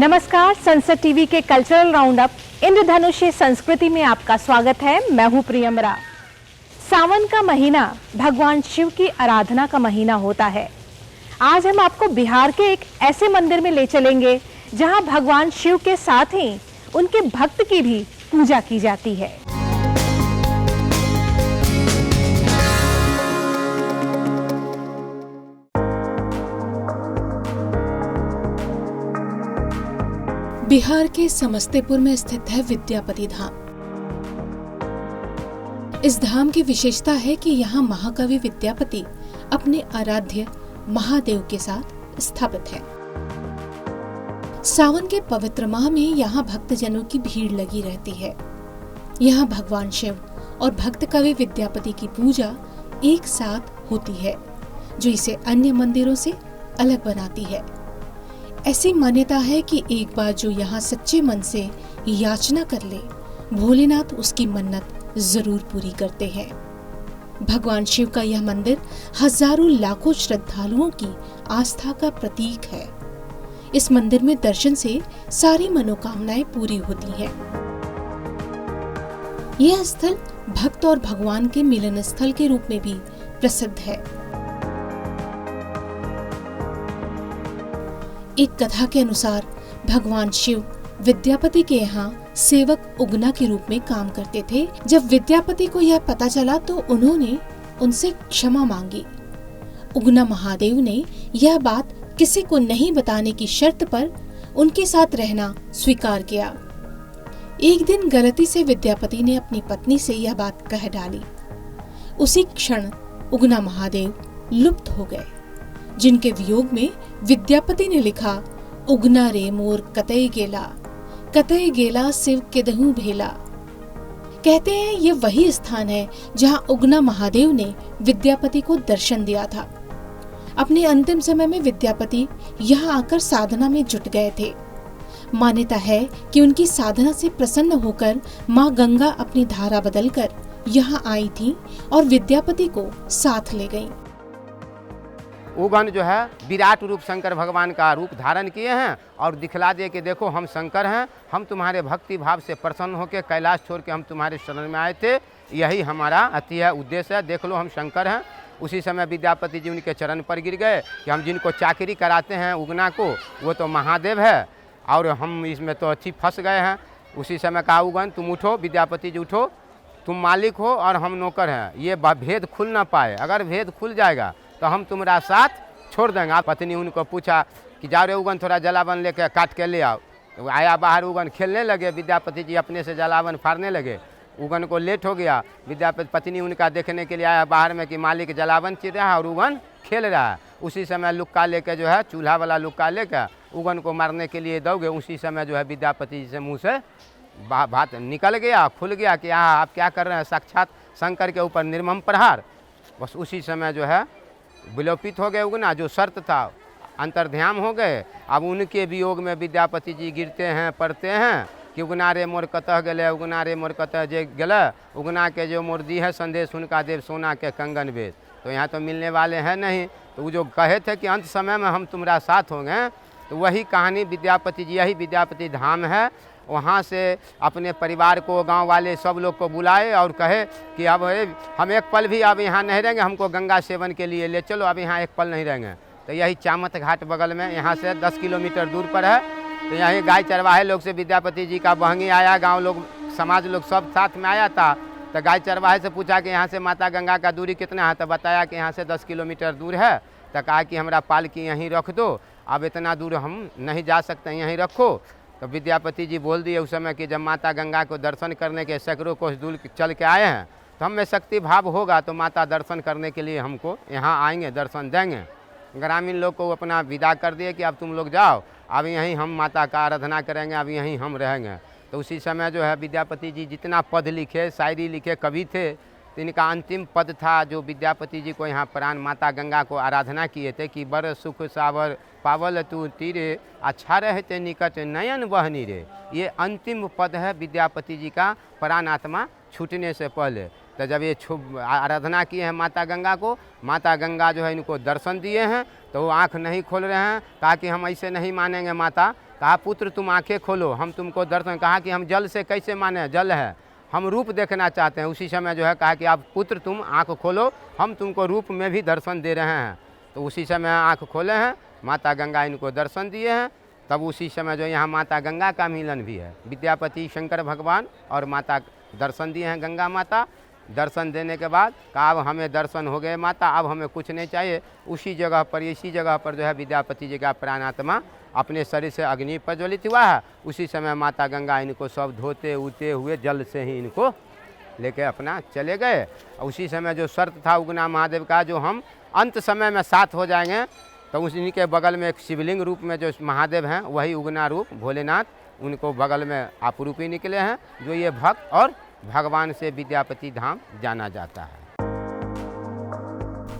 नमस्कार, संसद टीवी के कल्चरल राउंड अप इंद्रधनुषी संस्कृति में आपका स्वागत है। मैं हूं प्रियमरा। सावन का महीना भगवान शिव की आराधना का महीना होता है। आज हम आपको बिहार के एक ऐसे मंदिर में ले चलेंगे जहां भगवान शिव के साथ ही उनके भक्त की भी पूजा की जाती है। बिहार के समस्तीपुर में स्थित है विद्यापति धाम। इस धाम की विशेषता है कि यहाँ महाकवि विद्यापति अपने आराध्य महादेव के साथ स्थापित है। सावन के पवित्र माह में यहाँ भक्तजनों की भीड़ लगी रहती है। यहाँ भगवान शिव और भक्त कवि विद्यापति की पूजा एक साथ होती है, जो इसे अन्य मंदिरों से अलग बनाती है। ऐसी मान्यता है कि एक बार जो यहाँ सच्चे मन से याचना कर ले, भोलेनाथ उसकी मन्नत जरूर पूरी करते हैं। भगवान शिव का यह मंदिर हजारों लाखों श्रद्धालुओं की आस्था का प्रतीक है। इस मंदिर में दर्शन से सारी मनोकामनाएं पूरी होती हैं। यह स्थल भक्त और भगवान के मिलन स्थल के रूप में भी प्रसिद्ध है। एक कथा के अनुसार भगवान शिव विद्यापति के यहाँ सेवक उगना के रूप में काम करते थे। जब विद्यापति को यह पता चला तो उन्होंने उनसे क्षमा मांगी। उगना महादेव ने यह बात किसी को नहीं बताने की शर्त पर उनके साथ रहना स्वीकार किया। एक दिन गलती से विद्यापति ने अपनी पत्नी से यह बात कह डाली। उसी क्षण उगना महादेव लुप्त हो गए, जिनके वियोग में विद्यापति ने लिखा, उगना रे मोर कतई गेला शिव केदहु भेला। कहते हैं ये वही स्थान है जहां उगना महादेव ने विद्यापति को दर्शन दिया था। अपने अंतिम समय में विद्यापति यहाँ आकर साधना में जुट गए थे। मान्यता है कि उनकी साधना से प्रसन्न होकर माँ गंगा अपनी धारा बदलकर यहाँ आई थी और विद्यापति को साथ ले गईं। उगन जो है विराट रूप शंकर भगवान का रूप धारण किए हैं और दिखला दिए कि देखो हम शंकर हैं, हम तुम्हारे भक्ति भाव से प्रसन्न होकर कैलाश छोड़ के हम तुम्हारे शरण में आए थे। यही हमारा अति है उद्देश्य है, देख लो हम शंकर हैं। उसी समय विद्यापति जी उनके चरण पर गिर गए कि हम जिनको चाकरी कराते हैं उगना को, वो तो महादेव है और हम इसमें तो अच्छी फंस गए हैं। उसी समय कहा, उगन तुम उठो, विद्यापति जी उठो, तुम मालिक हो और हम नौकर हैं। ये भेद खुल ना पाए, अगर भेद खुल जाएगा तो हम तुम्हारा साथ छोड़ देंगे। पत्नी उनको पूछा कि जाओ रे उगन, थोड़ा जलावन लेकर काट के ले आओ। तो आया बाहर, उगन खेलने लगे, विद्यापति जी अपने से जलावन फाड़ने लगे। उगन को लेट हो गया। विद्यापति पत्नी उनका देखने के लिए आया बाहर में कि मालिक जलावन चिर रहा है और उगन खेल रहा है। उसी समय लुक्का लेकर जो है, चूल्हा वाला लुक्का लेकर उगन को मारने के लिए दौगे। उसी समय जो है विद्यापति जी से मुँह से बात निकल गया, खुल गया कि हाँ आप क्या कर रहे हैं, साक्षात शंकर के ऊपर निर्मम प्रहार। बस उसी समय जो है विलोपित हो गए उगना, जो शर्त था अंतर्ध्यान हो गए। अब उनके वियोग में विद्यापति जी गिरते हैं, पढ़ते हैं कि उगना रे मोर कतः गले, उगना रे मोर कतः जे गले, उगना के जो मोर दी है संदेश उनका देव सोना के कंगन बेच। तो यहाँ तो मिलने वाले हैं नहीं। तो वो जो कहे थे कि अंत समय में हम तुम्हारा साथ होंगे, तो वही कहानी विद्यापति जी, यही विद्यापति धाम है। वहाँ से अपने परिवार को, गांव वाले सब लोग को बुलाए और कहे कि अब हम एक पल भी अब यहाँ नहीं रहेंगे, हमको गंगा सेवन के लिए ले चलो, अब यहाँ एक पल नहीं रहेंगे। तो यही चामत घाट बगल में यहाँ से 10 किलोमीटर दूर पर है। तो यहीं गाय चरवाहे लोग से विद्यापति जी का बहंगी आया, गांव लोग, समाज लोग सब साथ में आया था। तो गाय चरवाहे से पूछा कि यहाँ से माता गंगा का दूरी कितना है। तो बताया कि यहाँ से 10 किलोमीटर दूर है। तो कहा कि हमारा पालकी यहीं रख दो, अब इतना दूर हम नहीं जा सकते, यहीं रखो। तो विद्यापति जी बोल दिए उस समय कि जब माता गंगा को दर्शन करने के सैकड़ों कोस दूर चल के आए हैं, तो हम में शक्ति भाव होगा तो माता दर्शन करने के लिए हमको यहाँ आएंगे, दर्शन देंगे। ग्रामीण लोग को अपना विदा कर दिए कि अब तुम लोग जाओ, अब यहीं हम माता का आराधना करेंगे, अब यहीं हम रहेंगे। तो उसी समय जो है विद्यापति जी जितना पद लिखे, शायरी लिखे, कवि थे, तो इनका अंतिम पद था जो विद्यापति जी को यहाँ प्राण माता गंगा को आराधना किए थे कि बर सुख सावर पावल तू तीरे, अच्छा रहते निकट नयन बहनी रे। ये अंतिम पद है विद्यापति जी का प्राण आत्मा छूटने से पहले। तो जब ये आराधना किए हैं माता गंगा को, माता गंगा जो है इनको दर्शन दिए हैं, तो वो आँख नहीं खोल रहे हैं। कहा कि हम ऐसे नहीं मानेंगे माता, कहा पुत्र तुम आंखें खोलो, हम तुमको दर्शन। कहा कि हम जल से कैसे माने, जल है, हम रूप देखना चाहते हैं। उसी समय जो है कहा कि आप पुत्र तुम आँख खोलो, हम तुमको रूप में भी दर्शन दे रहे हैं। तो उसी समय आँख खोले हैं, माता गंगा इनको दर्शन दिए हैं। तब उसी समय जो यहाँ माता गंगा का मिलन भी है, विद्यापति शंकर भगवान और माता दर्शन दिए हैं। गंगा माता दर्शन देने के बाद कहा अब हमें दर्शन हो गए माता, अब हमें कुछ नहीं चाहिए। उसी जगह पर, इसी जगह पर जो है विद्यापति जी का प्राणात्मा अपने शरीर से अग्नि प्रज्वलित हुआ है। उसी समय माता गंगा इनको सब धोते उते हुए जल से ही इनको लेके अपना चले गए। उसी समय जो शर्त था उगना महादेव का, जो हम अंत समय में साथ हो जाएंगे, तो उसी के बगल में एक शिवलिंग रूप में जो महादेव हैं वही उगना रूप भोलेनाथ, उनको बगल में आपरूपी निकले हैं, जो ये भक्त और भगवान से विद्यापति धाम जाना जाता है।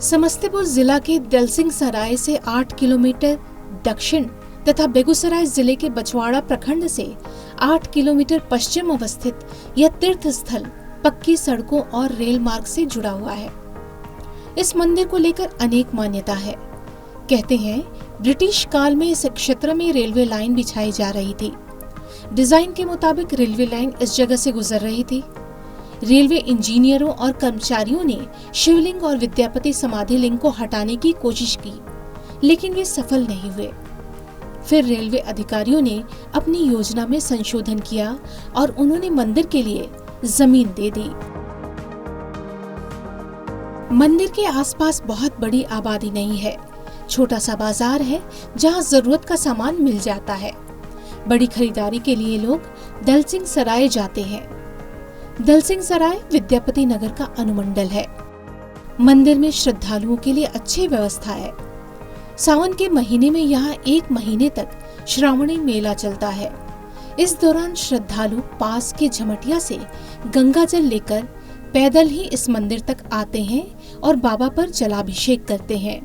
समस्तीपुर जिला के दलसिंह सराय से 8 किलोमीटर दक्षिण तथा बेगूसराय जिले के बछवाड़ा प्रखंड से 8 किलोमीटर पश्चिम अवस्थित यह तीर्थ स्थल पक्की सड़कों और रेल मार्ग से जुड़ा हुआ है। इस मंदिर को लेकर अनेक मान्यता है। कहते हैं ब्रिटिश काल में इस क्षेत्र में रेलवे लाइन बिछाई जा रही थी। डिजाइन के मुताबिक रेलवे लाइन इस जगह से गुजर रही थी। रेलवे इंजीनियरों और कर्मचारियों ने शिवलिंग और विद्यापति समाधि लिंग को हटाने की कोशिश की, लेकिन वे सफल नहीं हुए। फिर रेलवे अधिकारियों ने अपनी योजना में संशोधन किया और उन्होंने मंदिर के लिए जमीन दे दी। मंदिर के आसपास बहुत बड़ी आबादी नहीं है। छोटा सा बाजार है जहां जरूरत का सामान मिल जाता है। बड़ी खरीदारी के लिए लोग दलसिंह सराय जाते हैं। दलसिंह सराय विद्यापति नगर का अनुमंडल है। मंदिर में श्रद्धालुओं के लिए अच्छी व्यवस्था है। सावन के महीने में यहाँ 1 महीने तक श्रावणी मेला चलता है। इस दौरान श्रद्धालु पास के झमटिया से गंगा जल लेकर पैदल ही इस मंदिर तक आते हैं और बाबा पर जलाभिषेक करते हैं।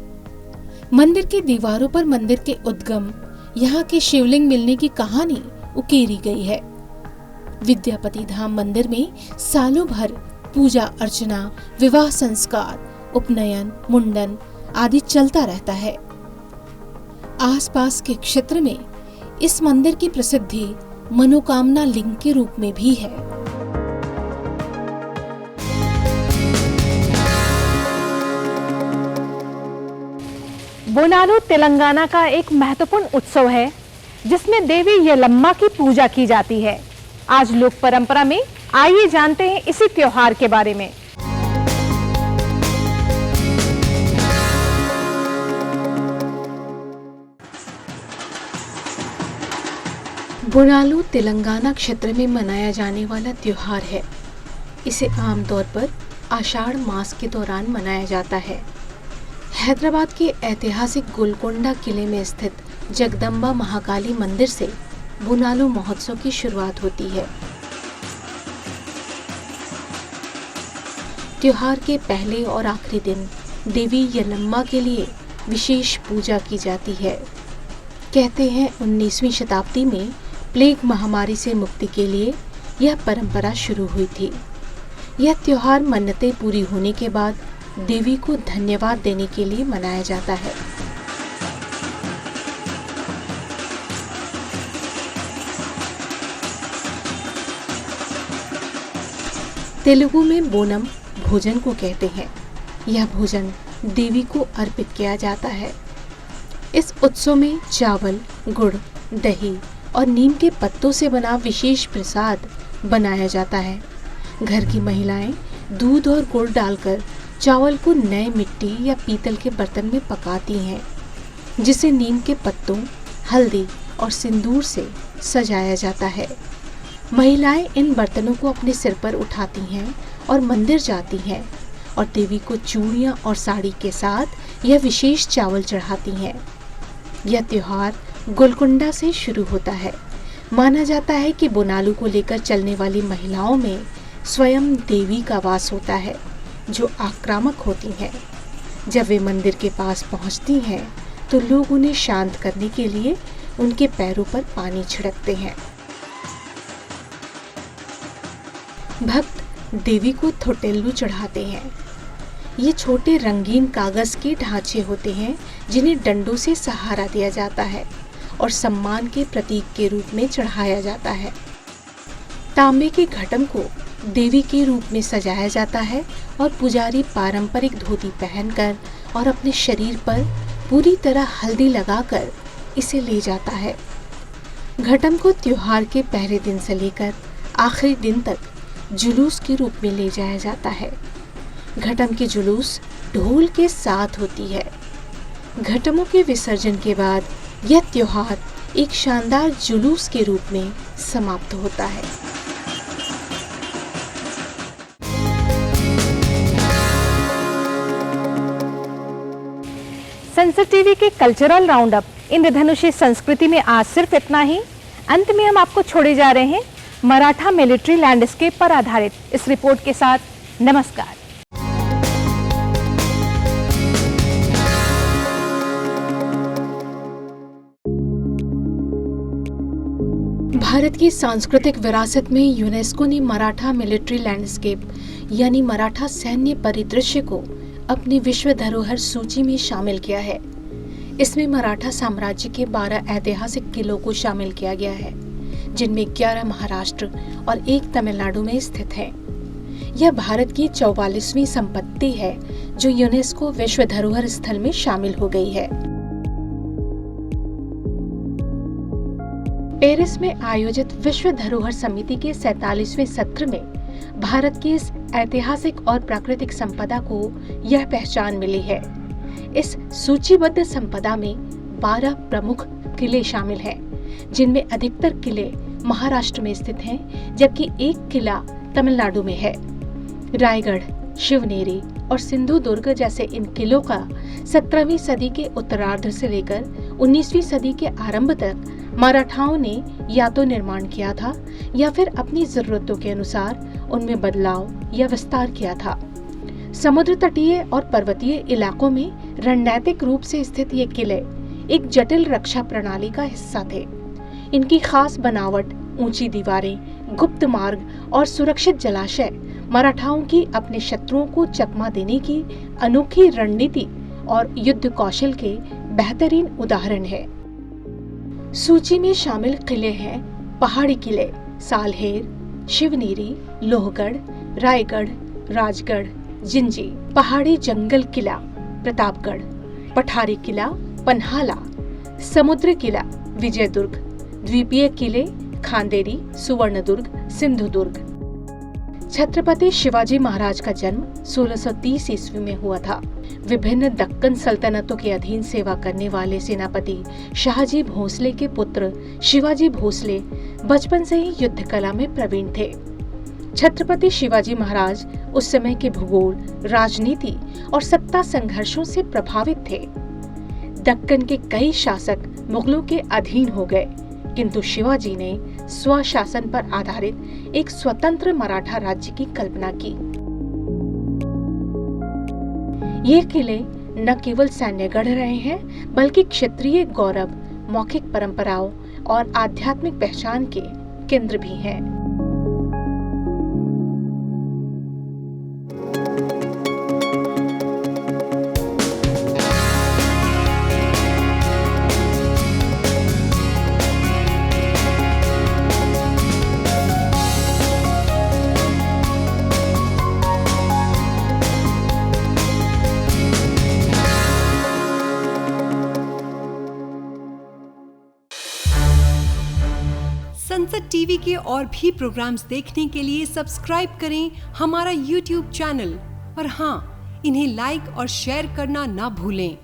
मंदिर की दीवारों पर मंदिर के उद्गम, यहाँ के शिवलिंग मिलने की कहानी उकेरी गई है। विद्यापति धाम मंदिर में सालों भर पूजा अर्चना, विवाह संस्कार, उपनयन, मुंडन आदि चलता रहता है। आसपास के क्षेत्र में इस मंदिर की प्रसिद्धि मनोकामना लिंग के रूप में भी है। बोनालू तेलंगाना का एक महत्वपूर्ण उत्सव है जिसमें देवी यलम्मा की पूजा की जाती है। आज लोक परंपरा में आइए जानते हैं इसी त्योहार के बारे में। बोनालू तेलंगाना क्षेत्र में मनाया जाने वाला त्योहार है। इसे आमतौर पर आषाढ़ मास के दौरान मनाया जाता है। हैदराबाद के ऐतिहासिक गोलकोंडा किले में स्थित जगदम्बा महाकाली मंदिर से बोनालू महोत्सव की शुरुआत होती है। त्योहार के पहले और आखिरी दिन देवी यलम्मा के लिए विशेष पूजा की जाती है। कहते हैं 19वीं शताब्दी में प्लेग महामारी से मुक्ति के लिए यह परंपरा शुरू हुई थी। यह त्योहार मन्नतें पूरी होने के बाद देवी को धन्यवाद देने के लिए मनाया जाता है। तेलुगु में बोनम भोजन को कहते हैं। यह भोजन देवी को अर्पित किया जाता है। इस उत्सव में चावल, गुड़, दही और नीम के पत्तों से बना विशेष प्रसाद बनाया जाता है। घर की महिलाएं दूध और गुड़ डालकर चावल को नए मिट्टी या पीतल के बर्तन में पकाती हैं, जिसे नीम के पत्तों, हल्दी और सिंदूर से सजाया जाता है। महिलाएं इन बर्तनों को अपने सिर पर उठाती हैं और मंदिर जाती हैं और देवी को चूड़ियां और साड़ी के साथ यह विशेष चावल चढ़ाती हैं। यह त्योहार गोलकुंडा से शुरू होता है। माना जाता है कि बोनालू को लेकर चलने वाली महिलाओं में स्वयं देवी का वास होता है, जो आक्रामक होती हैं। जब वे मंदिर के पास पहुंचती हैं, तो लोग उन्हें शांत करने के लिए उनके पैरों पर पानी छिड़कते हैं। भक्त देवी को थोटेल्लू चढ़ाते हैं। ये छोटे रंगीन कागज के ढांचे होते हैं जिन्हें डंडों से सहारा दिया जाता है और सम्मान के प्रतीक के रूप में चढ़ाया जाता है। तांबे के घटम को देवी के रूप में सजाया जाता है और पुजारी पारंपरिक धोती पहनकर और अपने शरीर पर पूरी तरह हल्दी लगाकर इसे ले जाता है। घटम को त्योहार के पहले दिन से लेकर आखिरी दिन तक जुलूस के रूप में ले जाया जाता है। घटम की जुलूस ढोल के साथ होती है। घटमों के विसर्जन के बाद यह त्योहार एक शानदार जुलूस के रूप में समाप्त होता है। सनसेट टीवी के कल्चरल राउंड अप इंद्रधनुषी संस्कृति में आज सिर्फ इतना ही। अंत में हम आपको छोड़े जा रहे हैं मराठा मिलिट्री लैंडस्केप पर आधारित इस रिपोर्ट के साथ। नमस्कार। भारत की सांस्कृतिक विरासत में यूनेस्को ने मराठा मिलिट्री लैंडस्केप यानी मराठा सैन्य परिदृश्य को अपनी विश्व धरोहर सूची में शामिल किया है। इसमें मराठा साम्राज्य के 12 ऐतिहासिक किलों को शामिल किया गया है, जिनमें 11 महाराष्ट्र और 1 तमिलनाडु में स्थित है। यह भारत की 44वीं संपत्ति है जो यूनेस्को विश्व धरोहर स्थल में शामिल हो गई है। पेरिस में आयोजित विश्व धरोहर समिति के 47वें सत्र में भारत की इस ऐतिहासिक और प्राकृतिक संपदा को यह पहचान मिली है। इस सूचीबद्ध संपदा में 12 प्रमुख किले शामिल हैं, जिनमें अधिकतर किले महाराष्ट्र में स्थित हैं, जबकि 1 किला तमिलनाडु में है। रायगढ़, शिवनेरी और सिंधुदुर्ग जैसे इन किलों का 17वीं सदी के उत्तरार्ध से लेकर 19वीं सदी के आरंभ तक मराठाओं ने या तो निर्माण किया था या फिर अपनी जरूरतों के अनुसार उनमें बदलाव या विस्तार किया था। समुद्र तटीय और पर्वतीय इलाकों में रणनीतिक रूप से स्थित ये किले एक जटिल रक्षा प्रणाली का हिस्सा थे। इनकी खास बनावट, ऊंची दीवारें, गुप्त मार्ग और सुरक्षित जलाशय मराठाओं की अपने शत्रुओं को चकमा देने की अनोखी रणनीति और युद्ध कौशल के बेहतरीन उदाहरण है। सूची में शामिल किले हैं पहाड़ी किले सालहेर, शिवनेरी, लोहगढ़, रायगढ़, राजगढ़, जिंजी, पहाड़ी जंगल किला प्रतापगढ़, पठारी किला पन्हाला, समुद्र किला विजयदुर्ग, द्वीपीय किले खांदेरी, सुवर्णदुर्ग, सिंधुदुर्ग। छत्रपति शिवाजी महाराज का जन्म 1630 ईस्वी में हुआ था। विभिन्न दक्कन सल्तनतों के अधीन सेवा करने वाले सेनापति शाहजी भोसले के पुत्र शिवाजी भोसले बचपन से ही युद्ध कला में प्रवीण थे। छत्रपति शिवाजी महाराज उस समय के भूगोल, राजनीति और सत्ता संघर्षों से प्रभावित थे। दक्कन के कई शासक मुगलों के अधीन हो गए, किंतु शिवाजी ने स्वशासन पर आधारित एक स्वतंत्र मराठा राज्य की कल्पना की। ये किले न केवल सैन्य गढ़ रहे हैं, बल्कि क्षेत्रीय गौरव, मौखिक परंपराओं और आध्यात्मिक पहचान के केंद्र भी हैं। सनसेट टीवी के और भी प्रोग्राम्स देखने के लिए सब्सक्राइब करें हमारा YouTube चैनल और हाँ, इन्हें लाइक और शेयर करना ना भूलें।